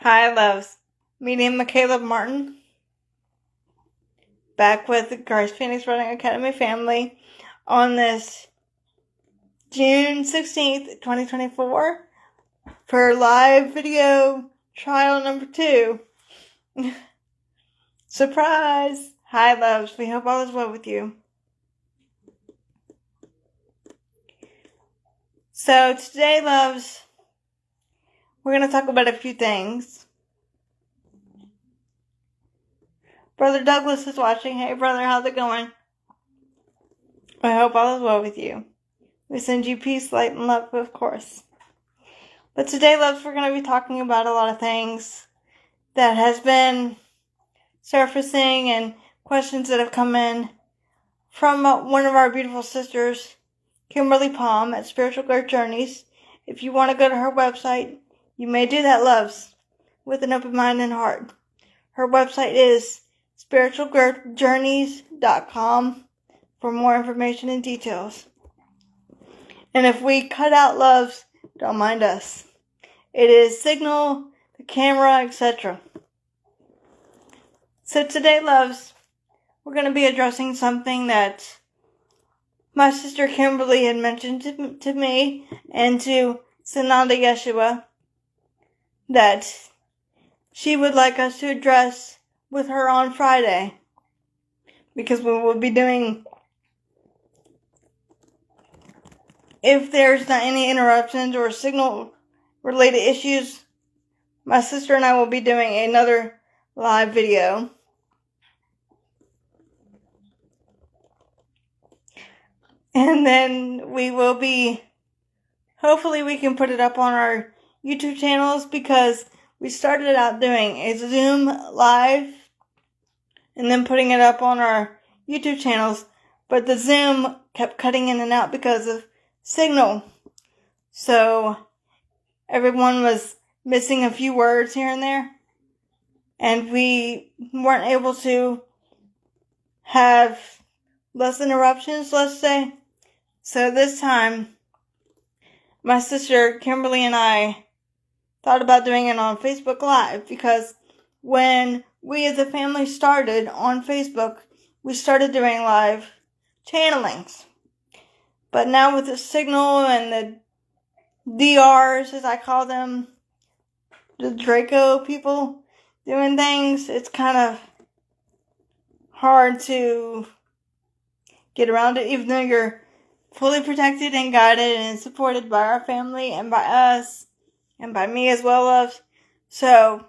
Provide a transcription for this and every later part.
Hi, loves. Me name Michaela Martin. Back with the Christ Phoenix Running Academy family on this June 16th, 2024 for live video trial number 2. Surprise! Hi, loves. We hope all is well with you. So today, loves, we're going to talk about a few things. Brother Douglas is watching. Hey, brother, how's it going? I hope all is well with you. We send you peace, light, and love, of course. But today, loves, we're going to be talking about a lot of things that has been surfacing and questions that have come in from one of our beautiful sisters, Kimberly Palm at Spiritual Growth Journeys. If you want to go to her website, you may do that, loves, with an open mind and heart. Her website is spiritualgrowthjourneys.com for more information and details. And if we cut out, loves, don't mind us. It is signal, the camera, etc. So today, loves, we're going to be addressing something that my sister Kimberly had mentioned to me and to Sananda Yeshua that she would like us to address with her on Friday, because we will be doing, if there's not any interruptions or signal related issues, my sister and I will be doing another live video. And then we will be, hopefully we can put it up on our YouTube channels, because we started out doing a Zoom live and then putting it up on our YouTube channels, but the Zoom kept cutting in and out because of signal. So everyone was missing a few words here and there, and we weren't able to have less interruptions, let's say. So this time, my sister Kimberly and I thought about doing it on Facebook Live, because when we as a family started on Facebook, we started doing live channelings. But now with the signal and the DRs, as I call them, the Draco people doing things, it's kind of hard to get around it, even though you're fully protected and guided and supported by our family and by us and by me as well, loves. So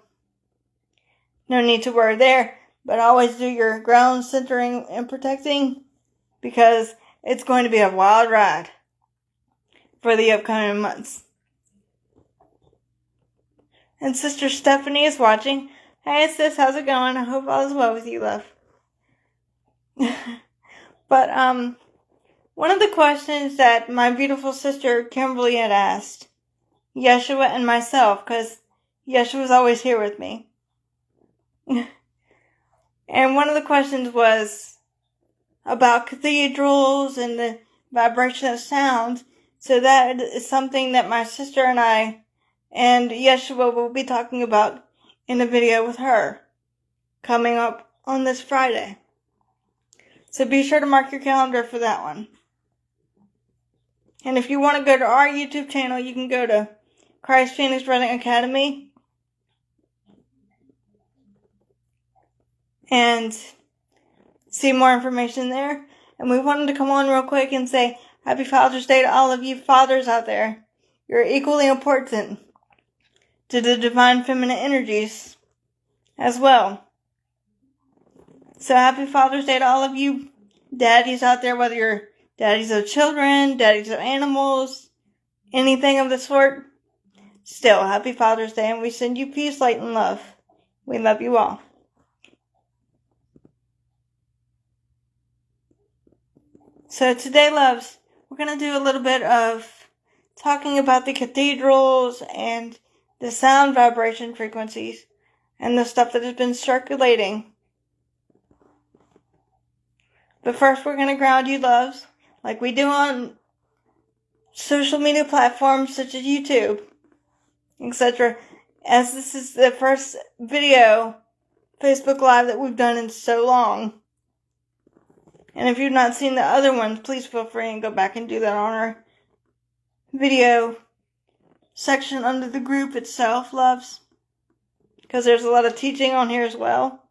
no need to worry there, but always do your ground centering and protecting, because it's going to be a wild ride for the upcoming months. And Sister Stephanie is watching. Hey sis, how's it going? I hope all is well with you, love. But one of the questions that my beautiful sister Kimberly had asked Yeshua and myself, because Yeshua was always here with me. And one of the questions was about cathedrals and the vibration of sound. So that is something that my sister and I and Yeshua will be talking about in a video with her coming up on this Friday. So be sure to mark your calendar for that one. And if you want to go to our YouTube channel, you can go to Christ Phoenix Running Academy and see more information there. And we wanted to come on real quick and say Happy Father's Day to all of you fathers out there. You're equally important to the divine feminine energies as well. So happy Father's Day to all of you daddies out there, whether you're daddies of children, daddies of animals, anything of the sort. Still, happy Father's Day, and we send you peace, light, and love. We love you all. So today, loves, we're going to do a little bit of talking about the cathedrals and the sound vibration frequencies and the stuff that has been circulating. But first, we're going to ground you, loves, like we do on social media platforms such as YouTube, etc. as this is the first video Facebook Live that we've done in so long. And if you've not seen the other ones, please feel free and go back and do that on our video section under the group itself, loves. Because there's a lot of teaching on here as well.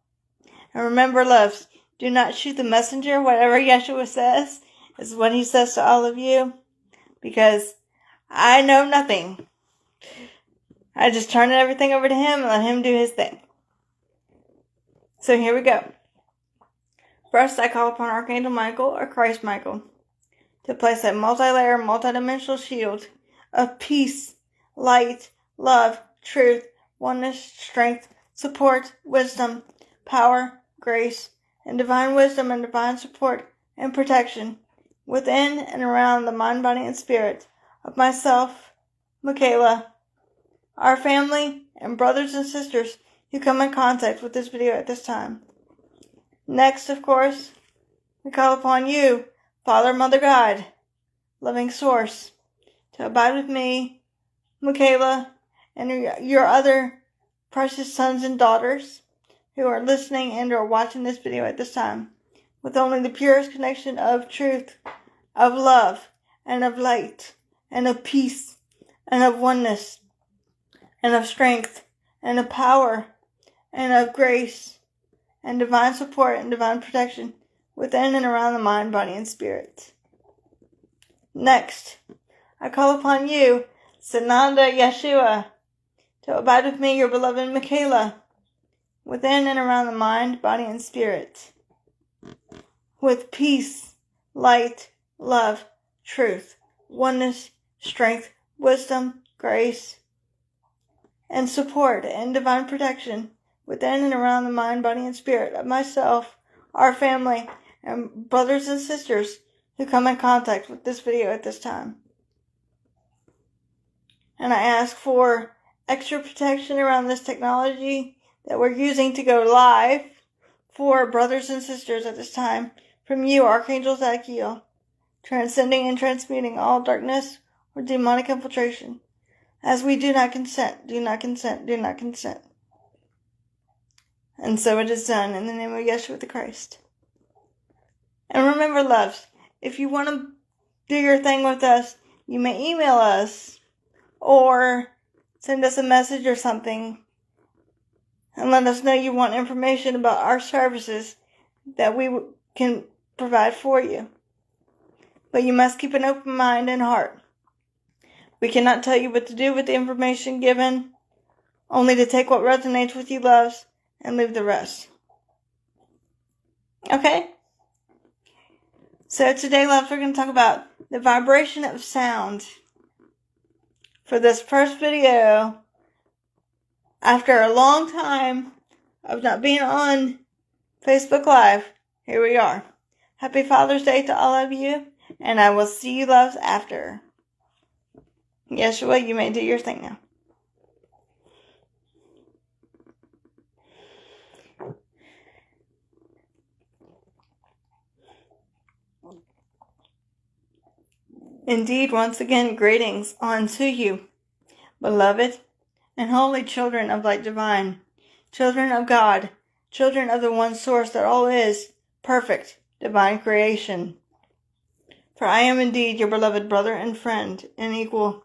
And remember, loves, do not shoot the messenger. Whatever Yeshua says is what he says to all of you. Because I know nothing. I just turn everything over to him and let him do his thing. So here we go. First, I call upon Archangel Michael, or Christ Michael, to place a multi-layer, multi-dimensional shield of peace, light, love, truth, oneness, strength, support, wisdom, power, grace, and divine wisdom and divine support and protection within and around the mind, body, and spirit of myself, Michaela, our family, and brothers and sisters who come in contact with this video at this time. Next, of course, we call upon you, Father, Mother, God, loving source, to abide with me, Michaela, and your other precious sons and daughters who are listening and are watching this video at this time, with only the purest connection of truth, of love, and of light, and of peace, and of oneness, and of strength, and of power, and of grace, and divine support and divine protection within and around the mind, body, and spirit. Next, I call upon you, Sananda Yeshua, to abide with me, your beloved Michaela, within and around the mind, body, and spirit, with peace, light, love, truth, oneness, strength, wisdom, grace, and support and divine protection within and around the mind, body, and spirit of myself, our family, and brothers and sisters who come in contact with this video at this time. And I ask for extra protection around this technology that we're using to go live for brothers and sisters at this time from you, Archangel Zadkiel, transcending and transmuting all darkness or demonic infiltration, as we do not consent, do not consent, do not consent. And so it is done in the name of Yeshua the Christ. And remember, loves, if you want to do your thing with us, you may email us or send us a message or something and let us know you want information about our services that we can provide for you. But you must keep an open mind and heart. We cannot tell you what to do with the information given, only to take what resonates with you, loves, and leave the rest. Okay? So today, loves, we're going to talk about the vibration of sound. For this first video, after a long time of not being on Facebook Live, here we are. Happy Father's Day to all of you, and I will see you, loves, after. Yeshua, you may do your thing now. Indeed, once again, greetings unto you, beloved and holy children of light divine, children of God, children of the one source that all is, perfect, divine creation. For I am indeed your beloved brother and friend and equal,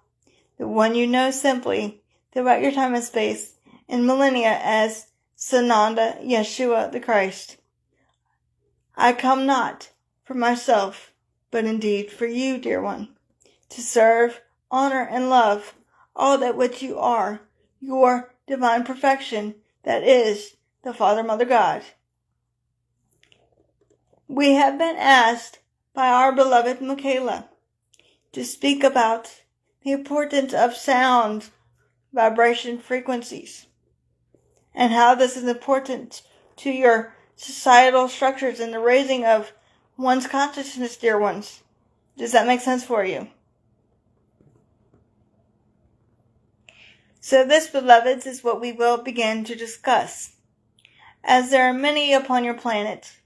the one you know simply throughout your time and space in millennia as Sananda Yeshua the Christ. I come not for myself, but indeed for you, dear one, to serve, honor, and love all that which you are, your divine perfection, that is the Father, Mother, God. We have been asked by our beloved Michaela to speak about the importance of sound, vibration, frequencies, and how this is important to your societal structures and the raising of one's consciousness, dear ones. Does that make sense for you? So this, beloveds, is what we will begin to discuss. As there are many upon your planet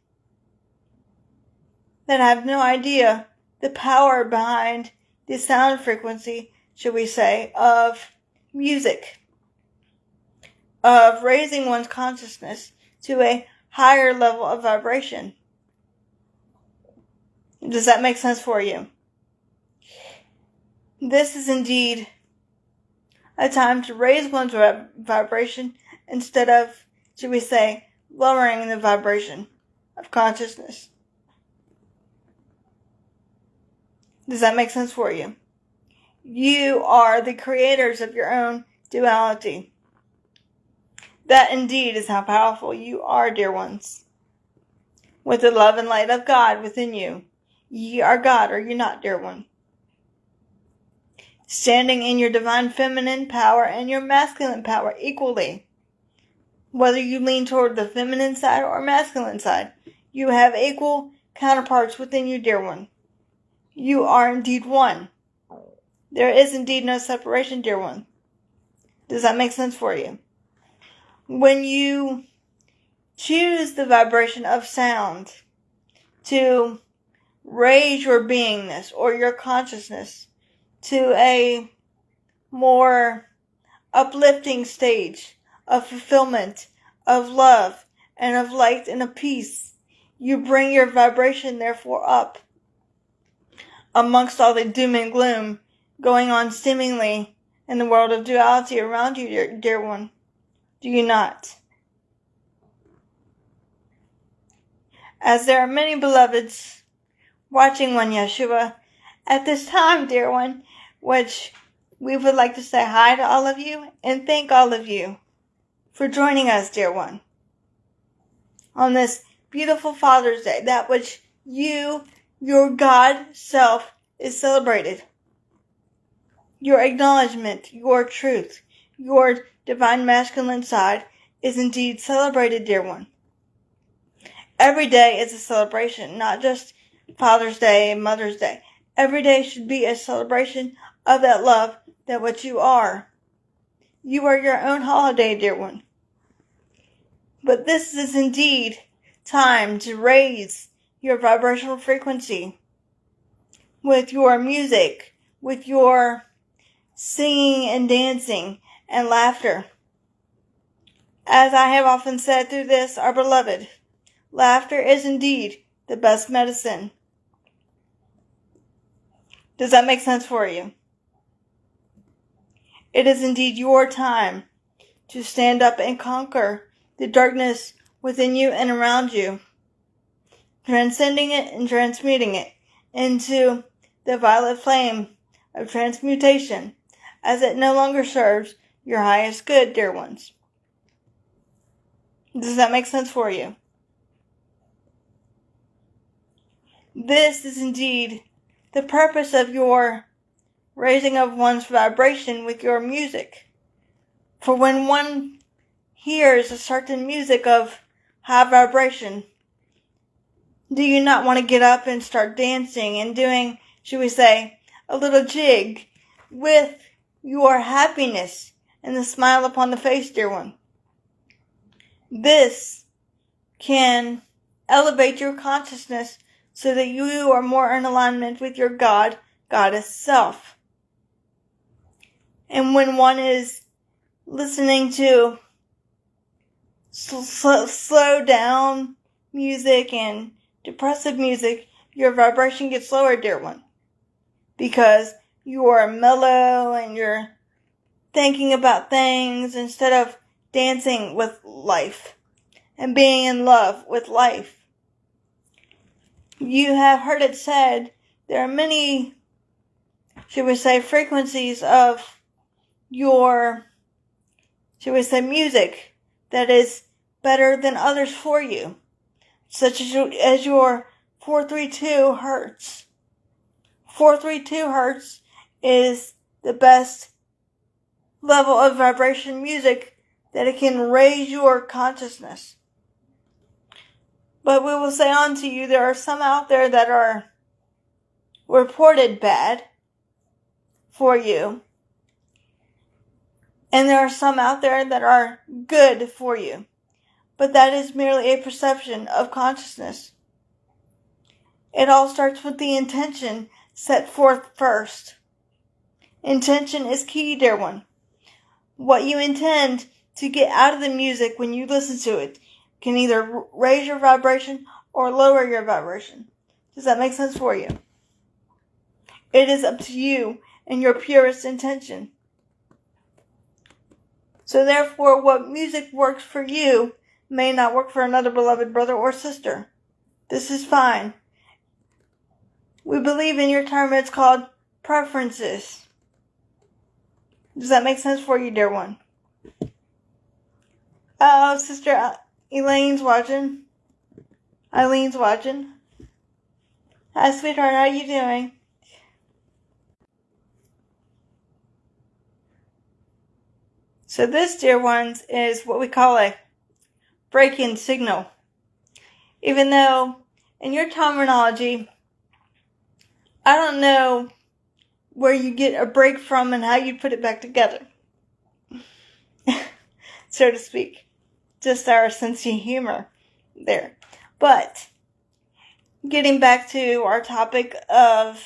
that have no idea the power behind the sound frequency, should we say, of music. of raising one's consciousness to a higher level of vibration. Does that make sense for you? This is indeed a time to raise one's vibration instead of, should we say, lowering the vibration of consciousness. Does that make sense for you? You are the creators of your own duality. That indeed is how powerful you are, dear ones. With the love and light of God within you, ye are God, are you not, dear one? Standing in your divine feminine power and your masculine power equally. Whether you lean toward the feminine side or masculine side, you have equal counterparts within you, dear one. You are indeed one. There is indeed no separation, dear one. Does that make sense for you? When you choose the vibration of sound to raise your beingness or your consciousness to a more uplifting stage of fulfillment, of love, and of light and of peace, you bring your vibration therefore up amongst all the doom and gloom going on seemingly in the world of duality around you, dear one. Do you not? As there are many beloveds watching one Yeshua at this time, dear one, which we would like to say hi to all of you and thank all of you for joining us, dear one, on this beautiful Father's Day, that which you, your God self, is celebrated. Your acknowledgement, your truth, your divine masculine side is indeed celebrated, dear one. Every day is a celebration, not just Father's Day and Mother's Day. Every day should be a celebration of that love, that what you are. You are your own holiday, dear one. But this is indeed time to raise your vibrational frequency with your music, with your singing and dancing and laughter. As I have often said through this, our beloved, laughter is indeed the best medicine. Does that make sense for you? It is indeed your time to stand up and conquer the darkness within you and around you, transcending it and transmuting it into the violet flame of transmutation, as it no longer serves your highest good, dear ones. Does that make sense for you? This is indeed the purpose of your raising of one's vibration with your music. For when one hears a certain music of high vibration, do you not want to get up and start dancing and doing, should we say, a little jig with your happiness and the smile upon the face, dear one? This can elevate your consciousness so that you are more in alignment with your God, Goddess self. And when one is listening to slow down music and depressive music, your vibration gets lower, dear one. Because you are mellow and you're thinking about things instead of dancing with life and being in love with life. You have heard it said there are many, should we say, frequencies of your, should we say, music that is better than others for you, such as your 432 hertz. 432 hertz is the best level of vibration music that it can raise your consciousness. But we will say unto you, there are some out there that are reported bad for you. And there are some out there that are good for you. But that is merely a perception of consciousness. It all starts with the intention set forth first. Intention is key, dear one. What you intend to get out of the music when you listen to it can either raise your vibration or lower your vibration. Does that make sense for you? It is up to you and your purest intention. So therefore, what music works for you may not work for another beloved brother or sister. This is fine. We believe in your term it's called preferences. Does that make sense for you, dear one? Oh, Sister Eileen's watching. Hi, sweetheart. How are you doing? So this, dear ones, is what we call a break-in signal. Even though, in your terminology, I don't know where you get a break from and how you put it back together, so to speak. Just our sense of humor there. But, getting back to our topic of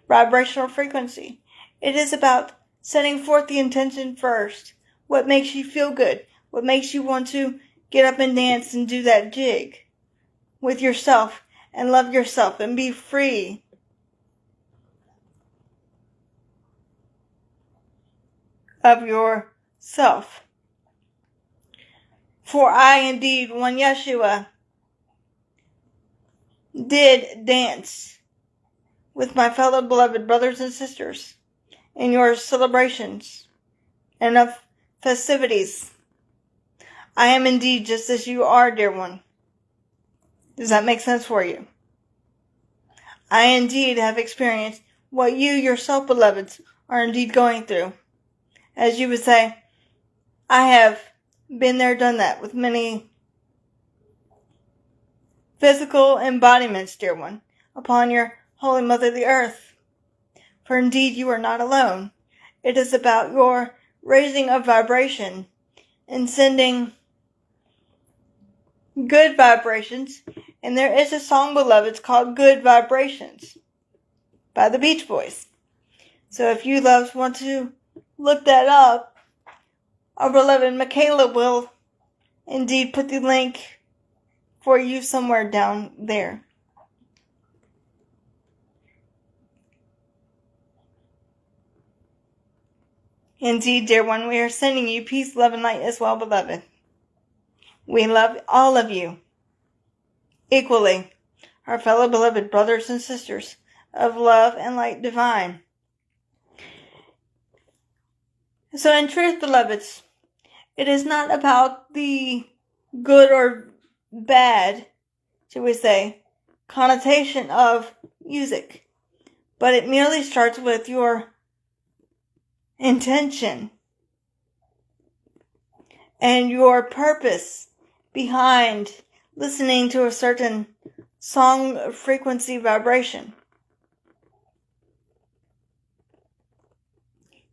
vibrational frequency, it is about setting forth the intention first. What makes you feel good? What makes you want to get up and dance and do that jig with yourself and love yourself and be free? Of yourself. For I indeed, one Yeshua, did dance with my fellow beloved brothers and sisters in your celebrations and of festivities. I am indeed just as you are, dear one. Does that make sense for you? I indeed have experienced what you yourself, beloveds, are indeed going through. As you would say, I have been there, done that with many physical embodiments, dear one, upon your Holy Mother the Earth. For indeed you are not alone. It is about your raising of vibration and sending good vibrations. And there is a song, beloveds, called Good Vibrations by the Beach Boys. So if you loves want to look that up, our beloved Michaela will indeed put the link for you somewhere down there. Indeed, dear one, we are sending you peace, love, and light as well, beloved. We love all of you equally, our fellow beloved brothers and sisters of love and light divine. So in truth, beloveds, it is not about the good or bad, shall we say, connotation of music, but it merely starts with your intention and your purpose behind listening to a certain song frequency vibration.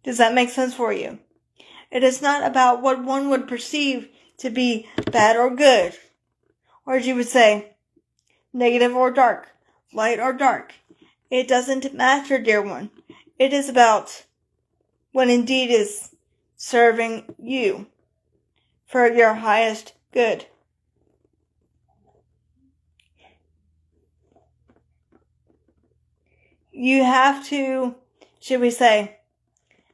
Does that make sense for you? It is not about what one would perceive to be bad or good, or as you would say, negative or dark, light or dark. It doesn't matter, dear one. It is about what indeed is serving you for your highest good. You have to, should we say,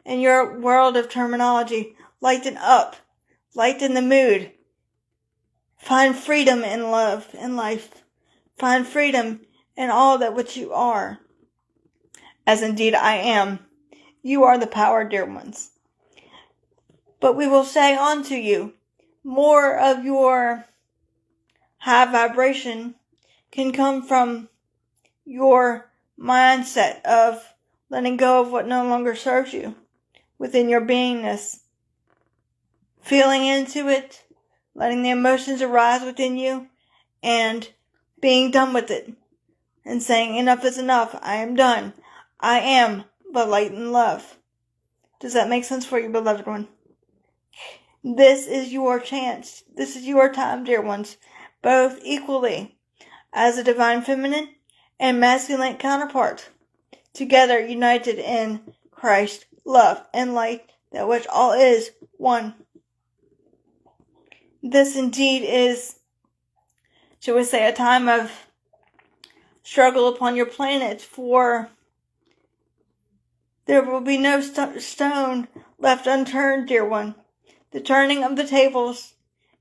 in your world of terminology, lighten up, lighten the mood. Find freedom in love and life. Find freedom in all that which you are. As indeed I am. You are the power, dear ones. But we will say unto you, more of your high vibration can come from your mindset of letting go of what no longer serves you within your beingness. Feeling into it, letting the emotions arise within you, and being done with it. And saying, enough is enough. I am done. I am the light and love. Does that make sense for you, beloved one? This is your chance. This is your time, dear ones. Both equally. As a divine feminine and masculine counterpart. Together united in Christ, love, and light, that which all is 1. This indeed is, shall we say, a time of struggle upon your planet, for there will be no stone left unturned, dear one. The turning of the tables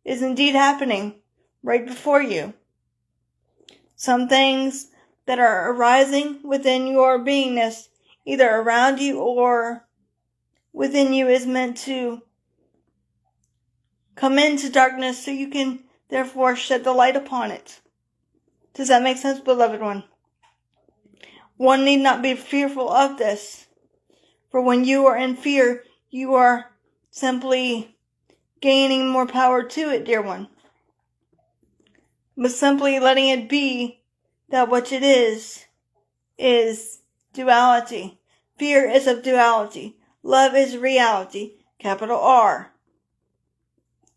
is indeed happening right before you. Some things that are arising within your beingness, either around you or within you, is meant to come into darkness so you can therefore shed the light upon it. Does that make sense, beloved one? One need not be fearful of this, for when you are in fear, you are simply gaining more power to it, dear one. But simply letting it be that which it is duality. Fear is of duality. Love is reality, capital R.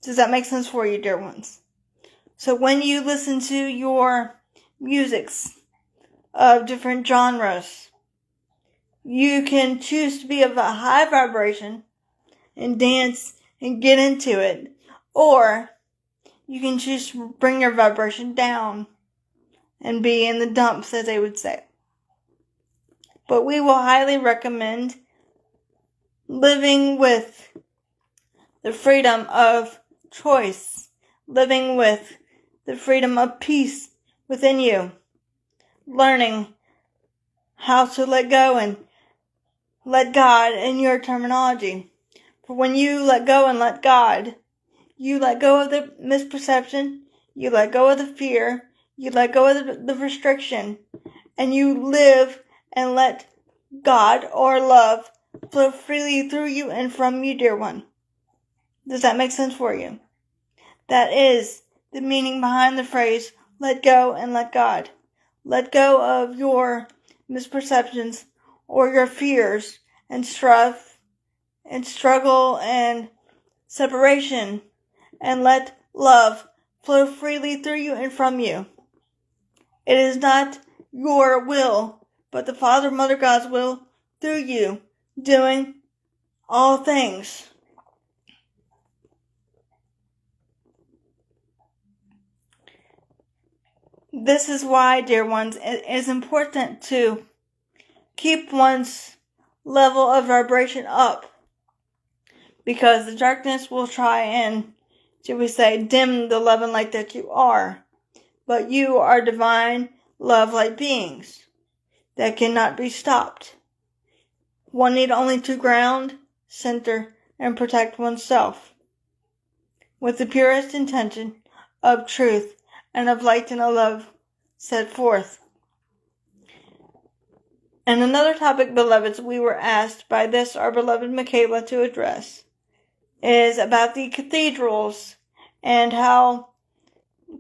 Does that make sense for you, dear ones? So when you listen to your musics of different genres, you can choose to be of a high vibration and dance and get into it, or you can choose to bring your vibration down and be in the dumps, as they would say. But we will highly recommend living with the freedom of choice, living with the freedom of peace within you, learning how to let go and let God in your terminology. For when you let go and let God, you let go of the misperception, you let go of the fear, you let go of the restriction, and you live and let God or love flow freely through you and from you, dear one. Does that make sense for you? That is the meaning behind the phrase, let go and let God. Let go of your misperceptions or your fears and strife and struggle and separation, and let love flow freely through you and from you. It is not your will, but the Father, Mother God's will through you, doing all things. This is why, dear ones, it is important to keep one's level of vibration up, because the darkness will try and, should we say, dim the love and light that you are. But you are divine love light beings that cannot be stopped. One need only to ground, center, and protect oneself with the purest intention of truth and of light and of love set forth. And another topic, beloveds, we were asked by this, our beloved Michaela, to address is about the cathedrals and how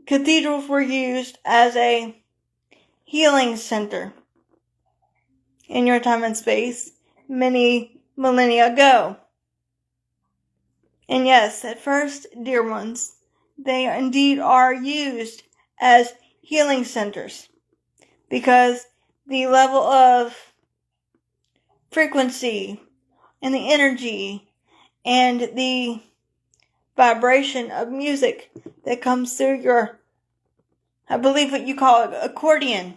cathedrals were used as a healing center in your time and space many millennia ago. And yes, at first, dear ones, they indeed are used as healing centers, because the level of frequency and the energy and the vibration of music that comes through your, I believe what you call it, accordion,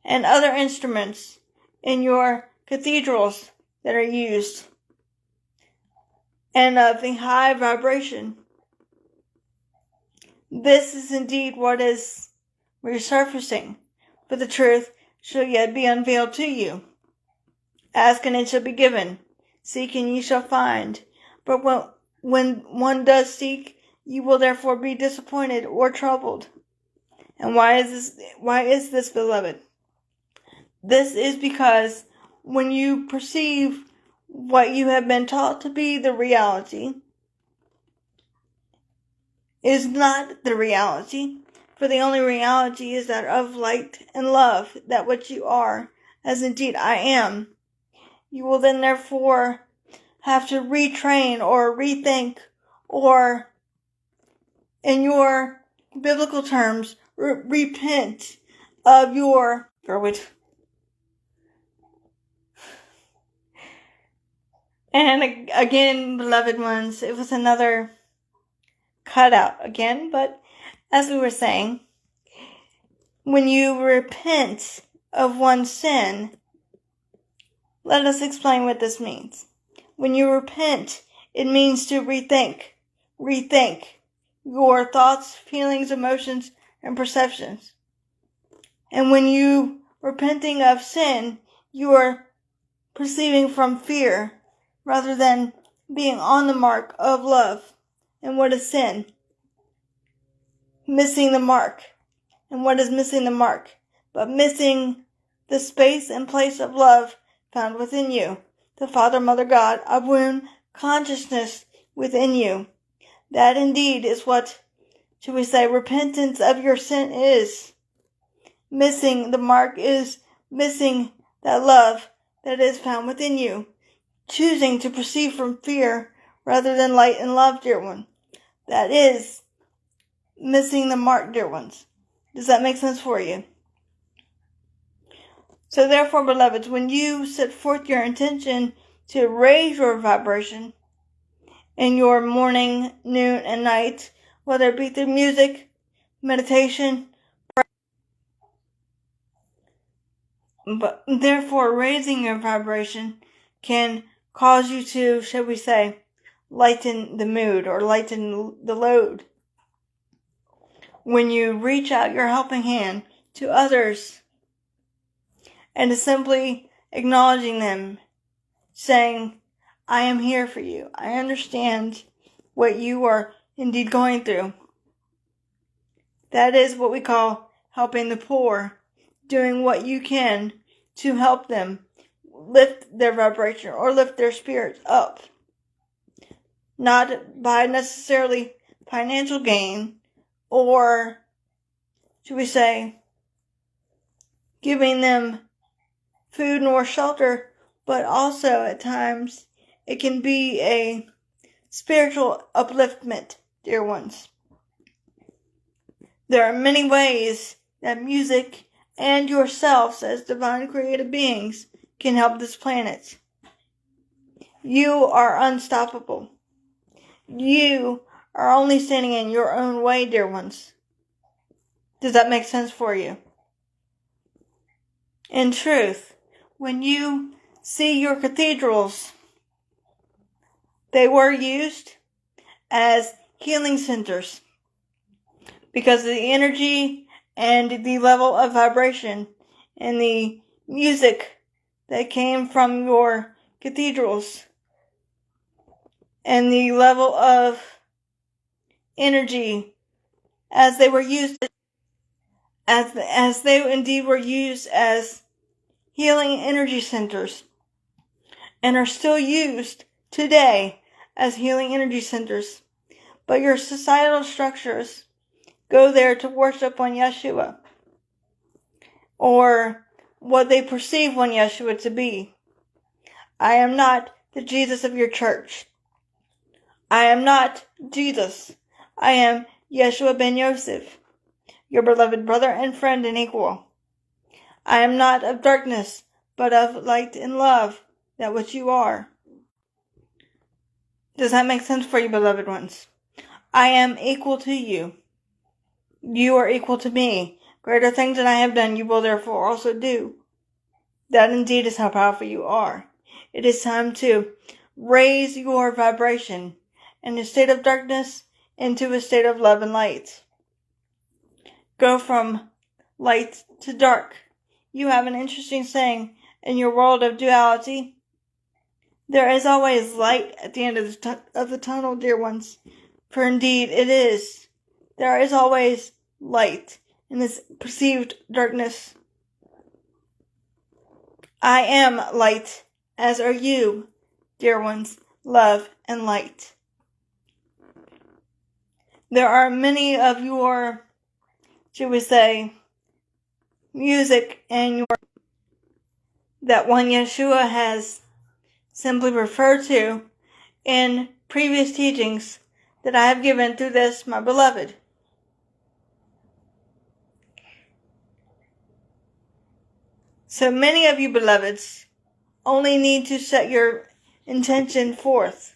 and other instruments in your cathedrals that are used, and of the high vibration. This is indeed what is resurfacing, for the truth shall yet be unveiled to you. Ask and it shall be given. Seek and ye shall find. But when one does seek, you will therefore be disappointed or troubled. And why is this, beloved? This is because when you perceive what you have been taught to be the reality is not the reality, for the only reality is that of light and love, that which you are, as indeed I am. You will then therefore have to retrain or rethink, or in your biblical terms, repent of your, And again, beloved ones, it was another cutout again, but as we were saying, when you repent of one sin, let us explain what this means. When you repent, it means to rethink your thoughts, feelings, emotions, and perceptions. And when you repenting of sin, you are perceiving from fear rather than being on the mark of love. And what is sin? Missing the mark. And what is missing the mark? But missing the space and place of love found within you. The Father, Mother, God, of womb consciousness within you. That indeed is what, should we say, repentance of your sin is. Missing the mark is missing that love that is found within you. Choosing to perceive from fear rather than light and love, dear one. That is missing the mark, dear ones. Does that make sense for you? So therefore, beloveds, when you set forth your intention to raise your vibration in your morning, noon, and night, whether it be through music, meditation, but therefore raising your vibration can cause you to, shall we say, lighten the mood or lighten the load. When you reach out your helping hand to others and to simply acknowledging them, saying, I am here for you. I understand what you are indeed going through. That is what we call helping the poor, doing what you can to help them lift their vibration or lift their spirits up. Not by necessarily financial gain or, should we say, giving them food nor shelter, but also at times it can be a spiritual upliftment, dear ones. There are many ways that music and yourselves as divine creative beings can help this planet. You are unstoppable. You are only standing in your own way, dear ones. Does that make sense for you? In truth, when you see your cathedrals, they were used as healing centers because of the energy and the level of vibration and the music that came from your cathedrals and the level of energy as they were used as they indeed were used as healing energy centers and are still used today as healing energy centers. But your societal structures go there to worship on Yeshua or what they perceive on Yeshua to be. I am not the Jesus of your church. I am not Jesus. I am Yeshua ben Yosef, your beloved brother and friend and equal. I am not of darkness, but of light and love, that which you are. Does that make sense for you, beloved ones? I am equal to you. You are equal to me. Greater things than I have done, you will therefore also do. That indeed is how powerful you are. It is time to raise your vibration in a state of darkness into a state of love and light. Go from light to dark. You have an interesting saying in your world of duality. There is always light at the end of the tunnel, dear ones. For indeed it is. There is always light in this perceived darkness. I am light, as are you, dear ones, love and light. There are many of your, should we say, music and your that one Yeshua has simply referred to in previous teachings that I have given through this, my beloved. So many of you beloveds only need to set your intention forth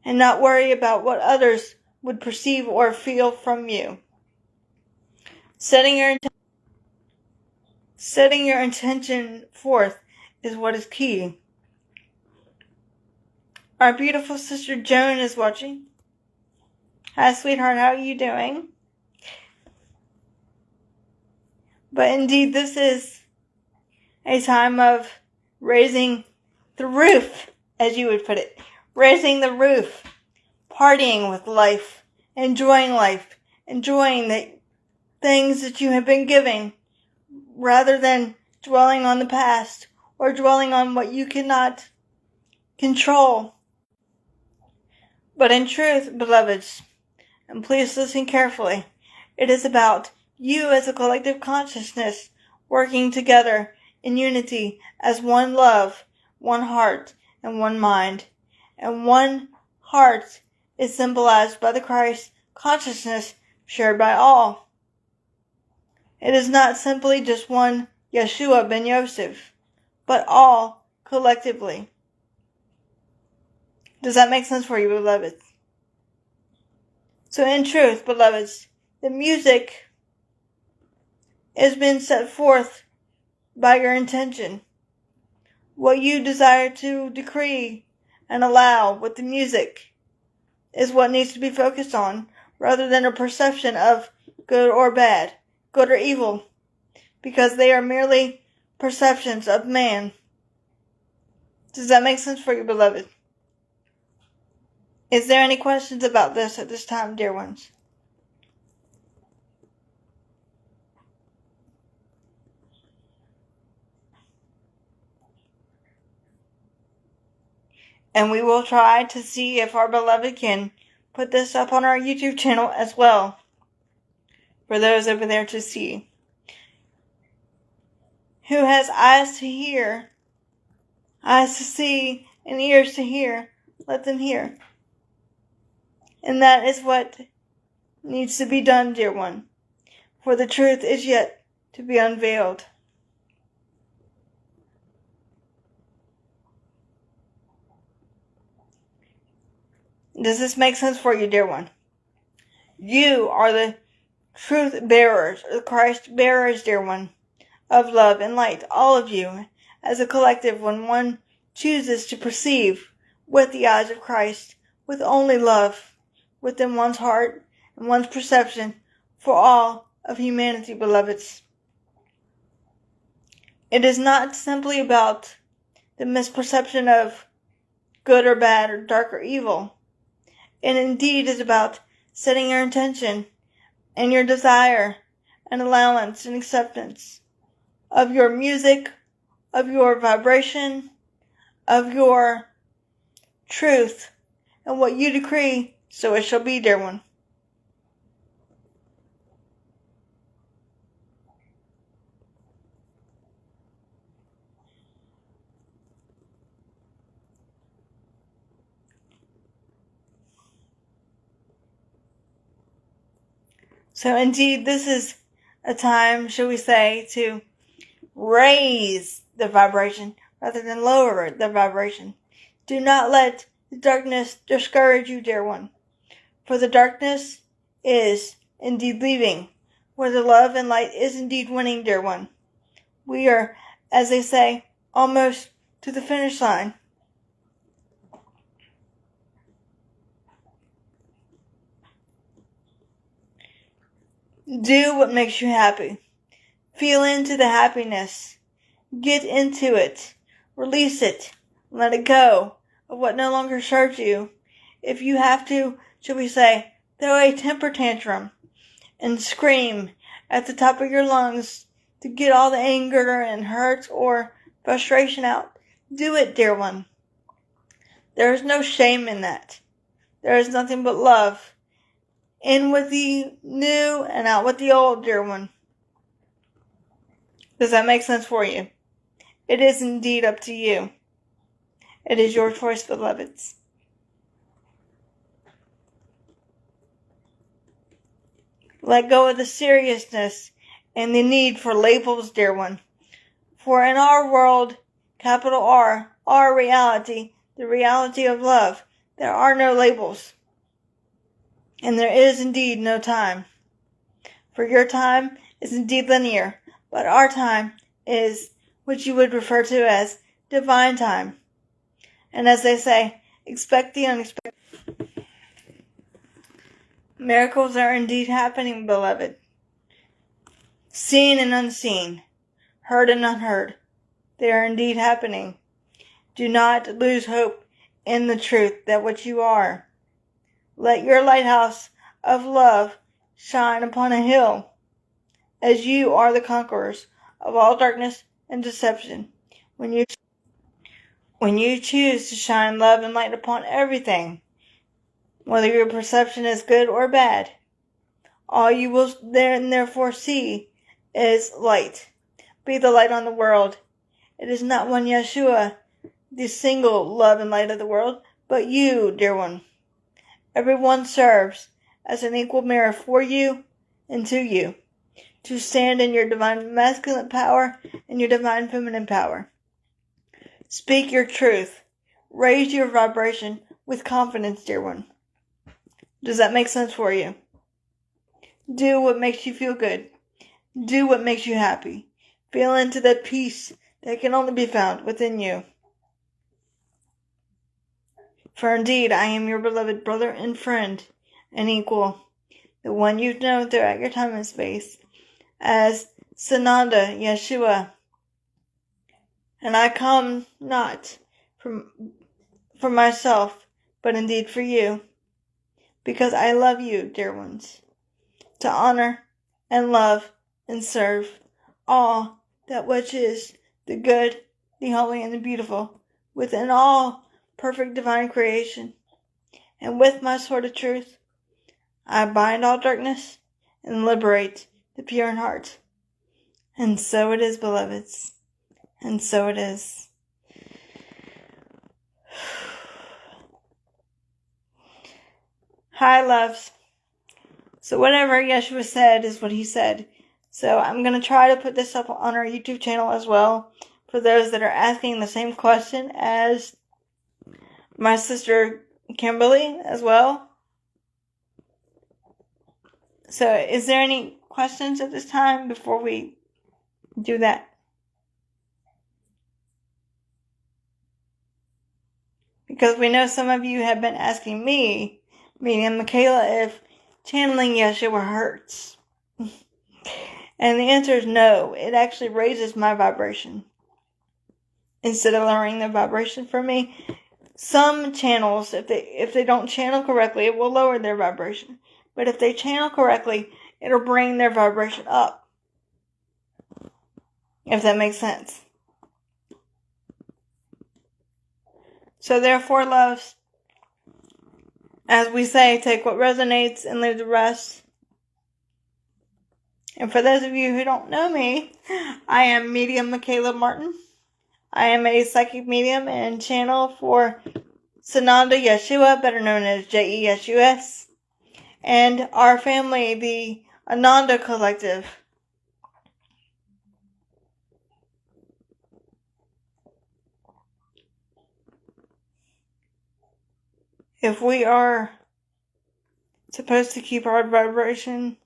and not worry about what others would perceive or feel from you. Setting your intention forth is what is key. Our beautiful sister Joan is watching. Hi, sweetheart, how are you doing? But indeed, this is a time of raising the roof, as you would put it. Raising the roof, partying with life, enjoying the things that you have been given, rather than dwelling on the past or dwelling on what you cannot control. But in truth, beloveds, and please listen carefully, it is about you as a collective consciousness working together in unity as one love, one heart, and one mind. And one heart is symbolized by the Christ consciousness shared by all. It is not simply just one Yeshua ben Yosef, but all collectively. Does that make sense for you, beloveds? So in truth, beloveds, the music has been set forth by your intention. What you desire to decree and allow with the music is what needs to be focused on, rather than a perception of good or bad, good or evil, because they are merely perceptions of man. Does that make sense for you, beloved? Is there any questions about this at this time, dear ones? And we will try to see if our beloved can put this up on our YouTube channel as well, for those over there to see. Who has eyes to hear, eyes to see, and ears to hear, let them hear. And that is what needs to be done, dear one, for the truth is yet to be unveiled. Does this make sense for you, dear one? You are the truth bearers, the Christ bearers, dear one, of love and light, all of you, as a collective, when one chooses to perceive with the eyes of Christ, with only love within one's heart and one's perception for all of humanity, beloveds. It is not simply about the misperception of good or bad or dark or evil. It indeed is about setting your intention and your desire and allowance and acceptance of your music, of your vibration, of your truth, and what you decree, so it shall be, dear one. So indeed, this is a time, shall we say, to raise the vibration rather than lower the vibration. Do not let the darkness discourage you, dear one. For the darkness is indeed leaving, where the love and light is indeed winning, dear one. We are, as they say, almost to the finish line. Do what makes you happy. Feel into the happiness. Get into it. Release it. Let it go of what no longer serves you. If you have to, shall we say, throw a temper tantrum and scream at the top of your lungs to get all the anger and hurt or frustration out, do it, dear one. There is no shame in that. There is nothing but love. In with the new and out with the old, dear one. Does that make sense for you? It is indeed up to you. It is your choice, beloveds. Let go of the seriousness and the need for labels, dear one. For in our world, capital R, our reality, the reality of love. There are no labels. And there is indeed no time. For your time is indeed linear, but our time is what you would refer to as divine time. And as they say, expect the unexpected. Miracles are indeed happening, beloved. Seen and unseen, heard and unheard, they are indeed happening. Do not lose hope in the truth that what you are. Let your lighthouse of love shine upon a hill, as you are the conquerors of all darkness and deception. When you choose to shine love and light upon everything, whether your perception is good or bad, all you will therefore see is light. Be the light on the world. It is not one Yeshua, the single love and light of the world, but you, dear one. Everyone serves as an equal mirror for you and to you, to stand in your divine masculine power and your divine feminine power. Speak your truth. Raise your vibration with confidence, dear one. Does that make sense for you? Do what makes you feel good. Do what makes you happy. Feel into that peace that can only be found within you. For indeed, I am your beloved brother and friend and equal, the one you've known throughout your time and space, as Sananda Yeshua. And I come not for myself, but indeed for you, because I love you, dear ones, to honor and love and serve all that which is the good, the holy, and the beautiful within all perfect divine creation. And with my sword of truth, I bind all darkness and liberate the pure in heart. And so it is, beloveds. And so it is. Hi, loves. So whatever Yeshua said is what he said. So I'm going to try to put this up on our YouTube channel as well, for those that are asking the same question as my sister Kimberly as well. So is there any questions at this time before we do that? Because we know some of you have been asking me, and Michaela, if channeling Yeshua hurts. And the answer is no. It actually raises my vibration instead of lowering the vibration for me. Some channels, if they don't channel correctly, it will lower their vibration. But if they channel correctly, it'll bring their vibration up. If that makes sense. So therefore, loves, as we say, take what resonates and leave the rest. And for those of you who don't know me, I am Medium Michaela Martin. I am a psychic medium and channel for Sananda Yeshua, better known as JESUS, and our family, the Ananda Collective. If we are supposed to keep our vibration,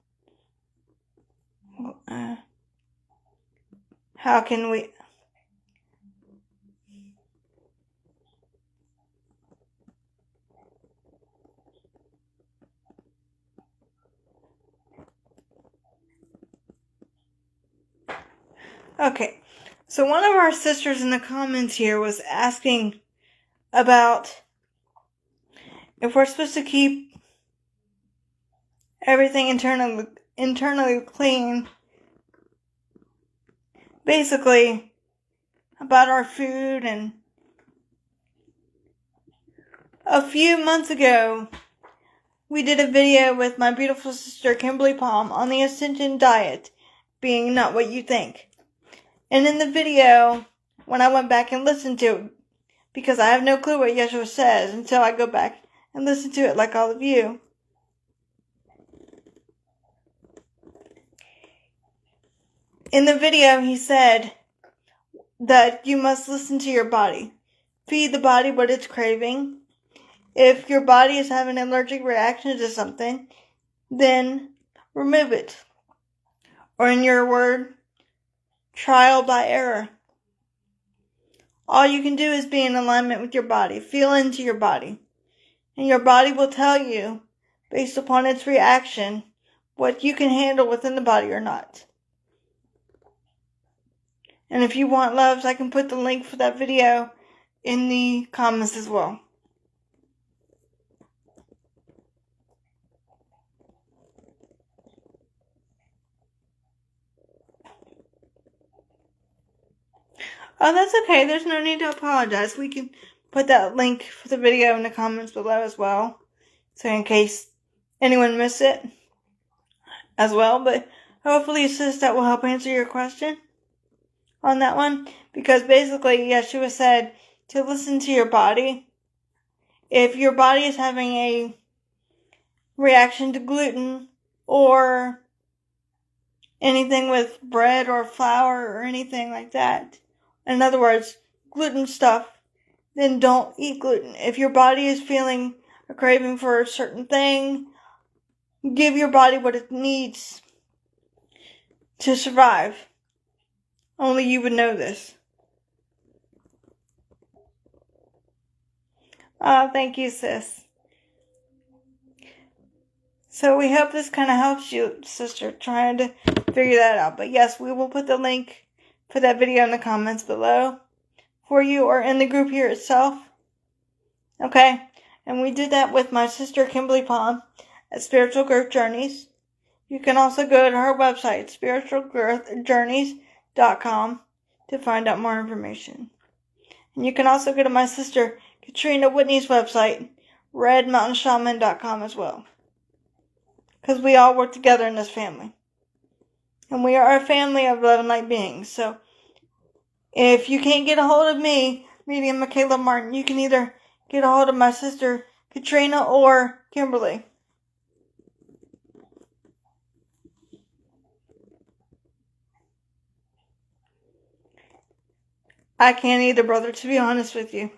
how can we? Okay, so one of our sisters in the comments here was asking about if we're supposed to keep everything internally clean. Basically, about our food. And a few months ago, we did a video with my beautiful sister Kimberly Palm on the Ascension diet being not what you think. And in the video, when I went back and listened to it, because I have no clue what Yeshua says until I go back and listen to it like all of you, in the video he said that you must listen to your body. feed the body what it's craving. If your body is having an allergic reaction to something, then remove it. Or in your word, trial by error. All you can do is be in alignment with your body. Feel into your body. And your body will tell you, based upon its reaction, what you can handle within the body or not. And if you want loves, I can put the link for that video in the comments as well. Oh, that's okay. There's no need to apologize. We can put that link for the video in the comments below as well. So in case anyone missed it as well. But hopefully, sis, that will help answer your question on that one. Because basically, Yeshua said to listen to your body. If your body is having a reaction to gluten or anything with bread or flour or anything like that, in other words, gluten stuff, then don't eat gluten. If your body is feeling a craving for a certain thing, give your body what it needs to survive. Only you would know this. Oh, thank you, sis. So we hope this kind of helps you, sister, trying to figure that out. But yes, we will put the link for that video in the comments below for you or in the group here itself. Okay? And we did that with my sister Kimberly Palm at Spiritual Growth Journeys. You can also go to her website, spiritualgrowthjourneys.com, to find out more information. And you can also go to my sister Katrina Whitney's website, redmountainshaman.com as well. Because we all work together in this family. And we are a family of love and light beings. So if you can't get a hold of me, Medium Michaela Martin, you can either get a hold of my sister Katrina or Kimberly. I can't either, brother, to be honest with you.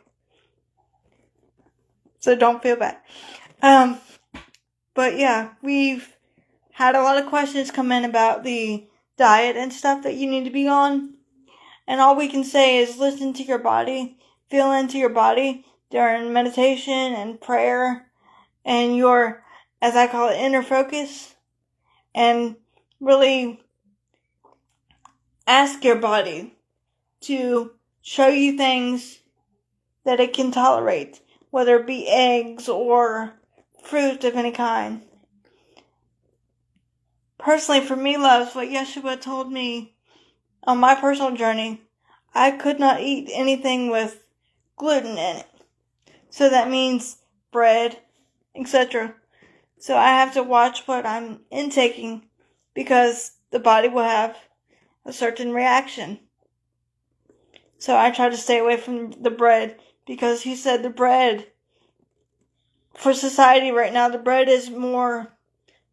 So don't feel bad. But yeah, we've had a lot of questions come in about the diet and stuff that you need to be on. And all we can say is listen to your body, feel into your body during meditation and prayer and your, as I call it, inner focus. And really ask your body to show you things that it can tolerate, whether it be eggs or fruit of any kind. Personally, for me, loves, what Yeshua told me on my personal journey, I could not eat anything with gluten in it. So that means bread, etc. So I have to watch what I'm intaking because the body will have a certain reaction. So I try to stay away from the bread because he said the bread, for society right now, the bread is more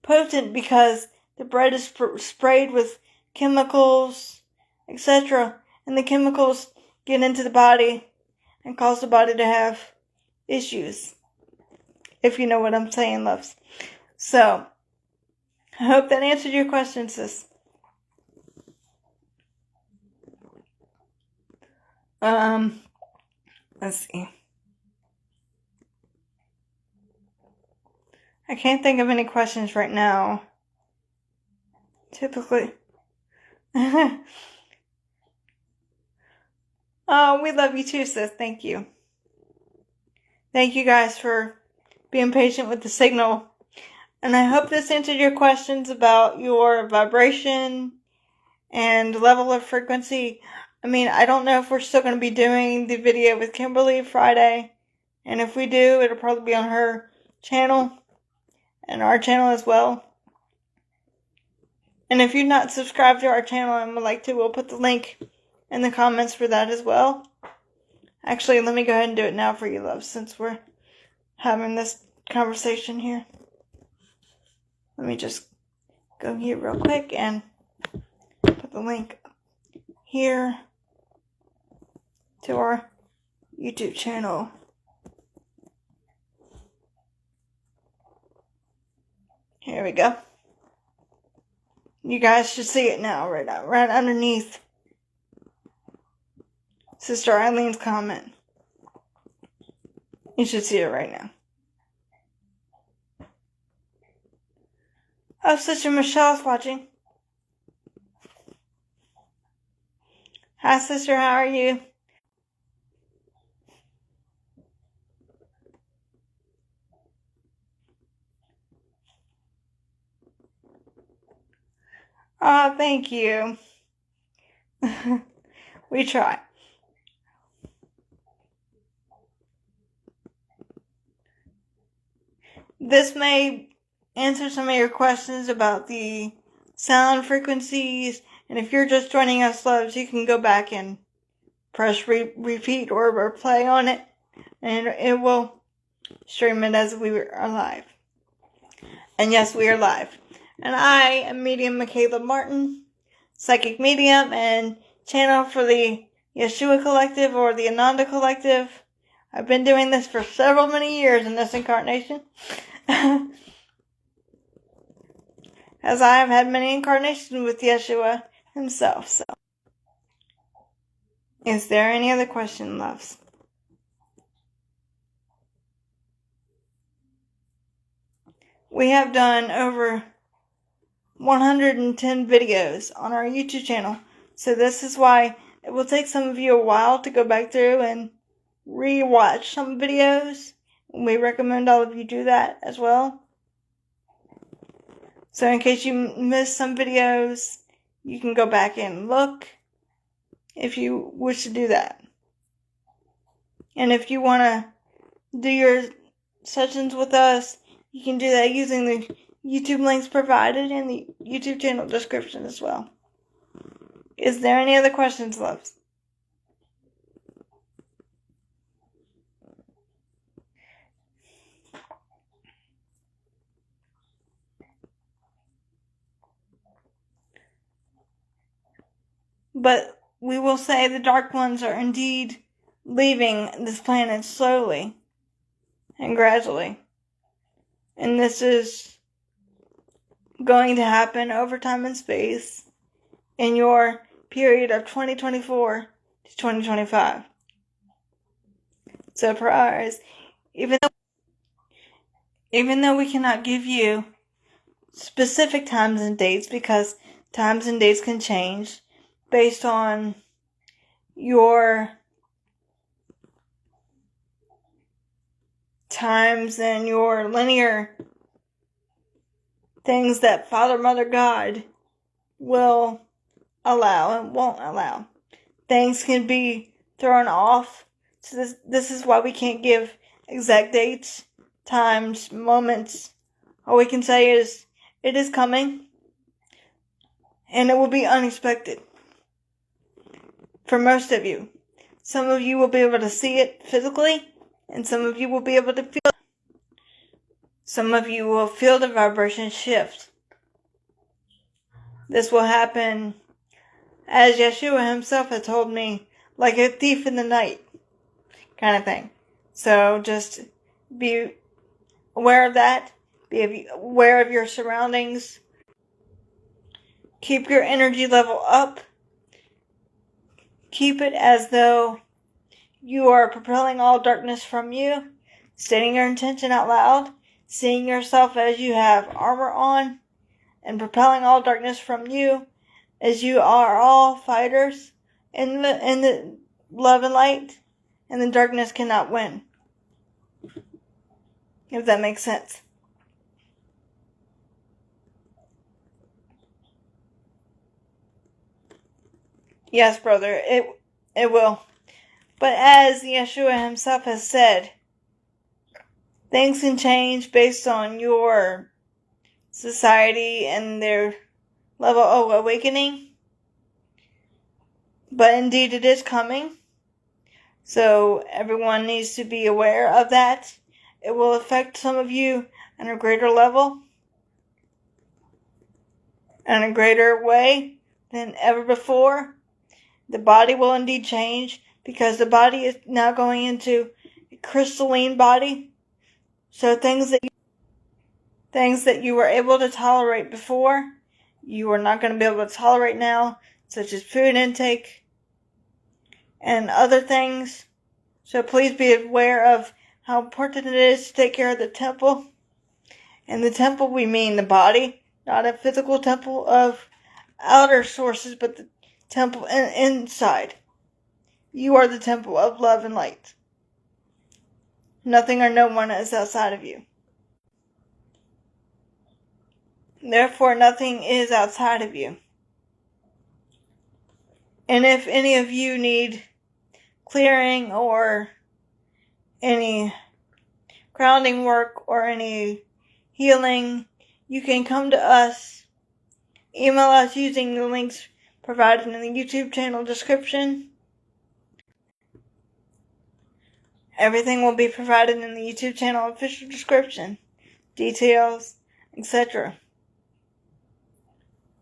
potent because the bread is sprayed with chemicals, etc. And the chemicals get into the body and cause the body to have issues. If you know what I'm saying, loves. So, I hope that answered your question, sis. Let's see. I can't think of any questions right now. Typically. Oh, we love you too, sis. Thank you. Thank you guys for being patient with the signal. And I hope this answered your questions about your vibration and level of frequency. I mean, I don't know if we're still going to be doing the video with Kimberly Friday. And if we do, it'll probably be on her channel and our channel as well. And if you're not subscribed to our channel and would like to, we'll put the link in the comments for that as well. Actually, let me go ahead and do it now for you, love, since we're having this conversation here. Let me just go here real quick and put the link here to our YouTube channel. Here we go. You guys should see it now, right underneath Sister Eileen's comment. You should see it right now. Oh, Sister Michelle's watching. Hi, Sister, how are you? Oh, thank you. We try. This may answer some of your questions about the sound frequencies, and if you're just joining us, loves, you can go back and press repeat or play on it, and it will stream it as we are live. And yes, we are live. And I am Medium Michaela Martin, psychic medium and channel for the Yeshua Collective or the Ananda Collective. I've been doing this for many years in this incarnation. As I have had many incarnations with Yeshua himself. So, is there any other question, loves? We have done over 110 videos on our YouTube channel. So this is why it will take some of you a while to go back through and re-watch some videos. We recommend all of you do that as well. So in case you missed some videos, you can go back and look if you wish to do that. And if you want to do your sessions with us, you can do that using the YouTube links provided in the YouTube channel description as well. Is there any other questions, loves? But we will say the Dark Ones are indeed leaving this planet slowly and gradually. And this is going to happen over time and space in your period of 2024 to 2025. So for ours, even though we cannot give you specific times and dates, because times and dates can change based on your times and your linear things that Father, Mother, God will allow and won't allow. Things can be thrown off. So this is why we can't give exact dates, times, moments. All we can say is it is coming, and it will be unexpected for most of you. Some of you will be able to see it physically, and some of you will be able to feel it. Some of you will feel the vibration shift. This will happen, as Yeshua himself had told me, like a thief in the night kind of thing. So just be aware of that. Be aware of your surroundings. Keep your energy level up. Keep it as though you are propelling all darkness from you, stating your intention out loud, seeing yourself as you have armor on, and propelling all darkness from you, as you are all fighters in the love and light, and the darkness cannot win. If that makes sense. Yes, brother, it will. But as Yeshua himself has said, things can change based on your society and their level of awakening. But indeed it is coming. So everyone needs to be aware of that. It will affect some of you on a greater level, in a greater way than ever before. The body will indeed change. because the body is now going into a crystalline body. So things that you were able to tolerate before, you are not going to be able to tolerate now, such as food intake and other things. So please be aware of how important it is to take care of the temple. And the temple, we mean the body, not a physical temple of outer sources, but the temple inside. You are the temple of love and light. Nothing or no one is outside of you. Therefore, nothing is outside of you. And if any of you need clearing or any grounding work or any healing, you can come to us. Email us using the links provided in the YouTube channel description. Everything will be provided in the YouTube channel official description, details, etc.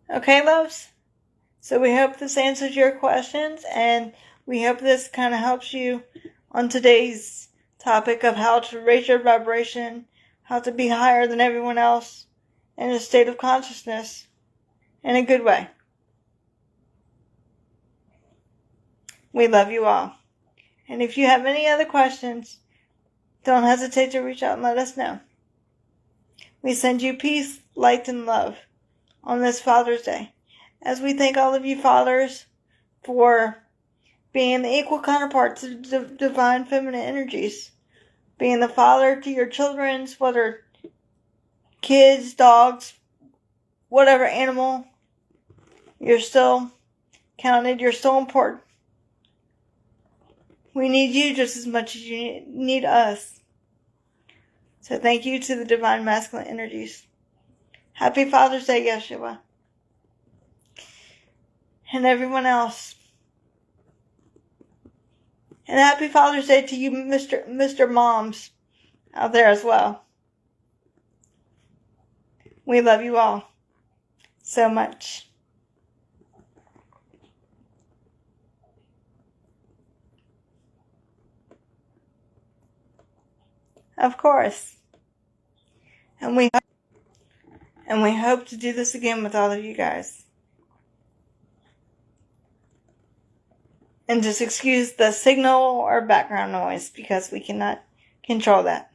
Okay, loves? So we hope this answers your questions, and we hope this kind of helps you on today's topic of how to raise your vibration, how to be higher than everyone else in a state of consciousness in a good way. We love you all. And if you have any other questions, don't hesitate to reach out and let us know. We send you peace, light, and love on this Father's Day, as we thank all of you fathers for being the equal counterparts to divine feminine energies. Being the father to your children, whether kids, dogs, whatever animal, you're still counted, you're still important. We need you just as much as you need us. So thank you to the divine masculine energies. Happy Father's Day, Yeshua. And everyone else. And happy Father's Day to you, Mr. Moms out there as well. We love you all so much. Of course. And we hope to do this again with all of you guys. And just excuse the signal or background noise because we cannot control that.